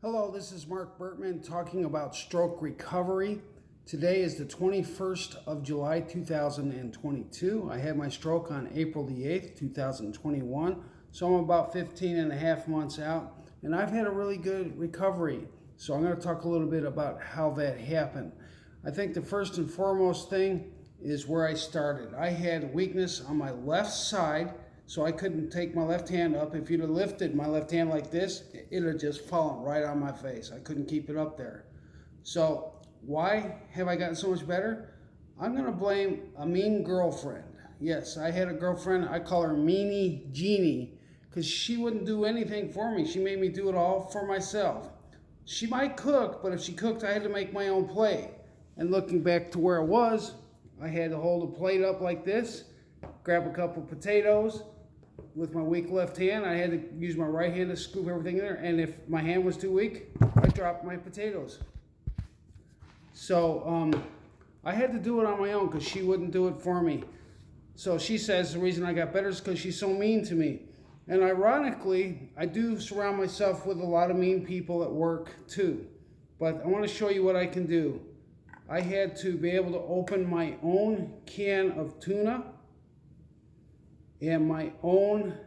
Hello, this is Mark Bertman talking about stroke recovery. Today is the 21st of July 2022. I had my stroke on April the 8th, 2021. So I'm about 15 and a half months out, and I've had a really good recovery. So I'm going to talk a little bit about how that happened. I think the first and foremost thing is where I started. I had weakness on my left side, so I couldn't take my left hand up. If you'd have lifted my left hand like this, it'd have just fallen right on my face. I couldn't keep it up there. So why have I gotten so much better? I'm going to blame a mean girlfriend. Yes, I had a girlfriend. I call her Meanie Jeanie because she wouldn't do anything for me. She made me do it all for myself. She might cook, but if she cooked, I had to make my own plate. And looking back to where I was, I had to hold a plate up like this, grab a couple potatoes. With my weak left hand, I had to use my right hand to scoop everything in there. And if my hand was too weak, I dropped my potatoes. So I had to do it on my own because she wouldn't do it for me. So she says the reason I got better is because she's so mean to me. And ironically, I do surround myself with a lot of mean people at work too. But I want to show you what I can do. I had to be able to open my own can of tuna and my own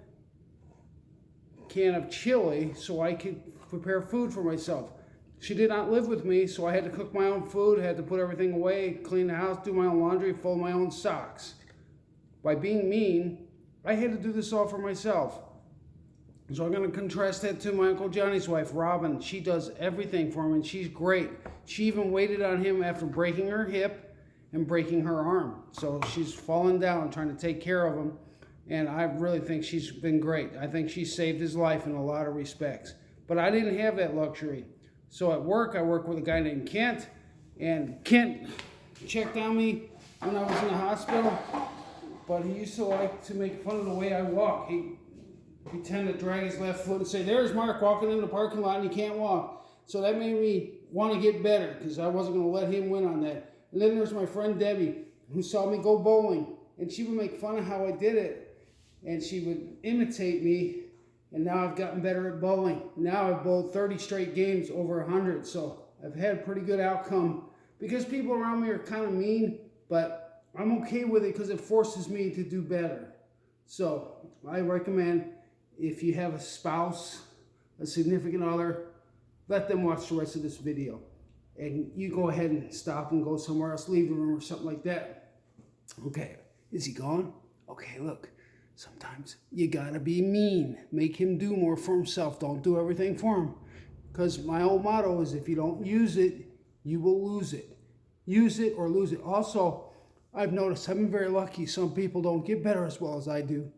can of chili so I could prepare food for myself. She did not live with me, so I had to cook my own food, had to put everything away, clean the house, do my own laundry, fold my own socks. By being mean, I had to do this all for myself. So I'm going to contrast that to my Uncle Johnny's wife, Robin. She does everything for him, and she's great. She even waited on him after breaking her hip and breaking her arm. So she's fallen down trying to take care of him. And I really think she's been great. I think she saved his life in a lot of respects. But I didn't have that luxury. So at work, I work with a guy named Kent. And Kent checked on me when I was in the hospital. But he used to like to make fun of the way I walk. He'd pretend to drag his left foot and say, "There's Mark walking in the parking lot and he can't walk." So that made me want to get better because I wasn't going to let him win on that. And then there's my friend Debbie who saw me go bowling. And she would make fun of how I did it. And she would imitate me, and now I've gotten better at bowling. Now I've bowled 30 straight games over 100, so I've had a pretty good outcome. Because people around me are kind of mean, but I'm okay with it because it forces me to do better. So I recommend if you have a spouse, a significant other, let them watch the rest of this video. And you go ahead and stop and go somewhere else, leave the room or something like that. Okay, is he gone? Okay, look. Sometimes you gotta be mean. Make him do more for himself. Don't do everything for him. Because my old motto is if you don't use it, you will lose it. Use it or lose it. Also, I've noticed I've been very lucky. Some people don't get better as well as I do.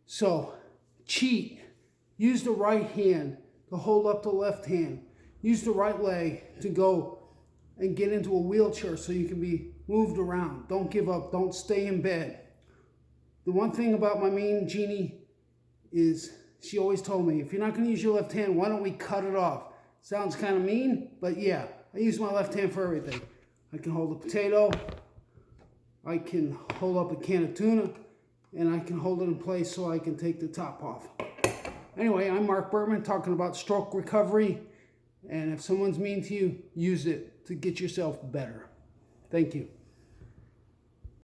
So, cheat. Use the right hand to hold up the left hand. Use the right leg to go and get into a wheelchair so you can be moved around. Don't give up. Don't stay in bed. The one thing about my Meanie Jeanie is she always told me, if you're not going to use your left hand, why don't we cut it off? Sounds kind of mean, but yeah, I use my left hand for everything. I can hold a potato, I can hold up a can of tuna, and I can hold it in place so I can take the top off. Anyway, I'm Mark Bertman talking about stroke recovery, and if someone's mean to you, use it to get yourself better. Thank you.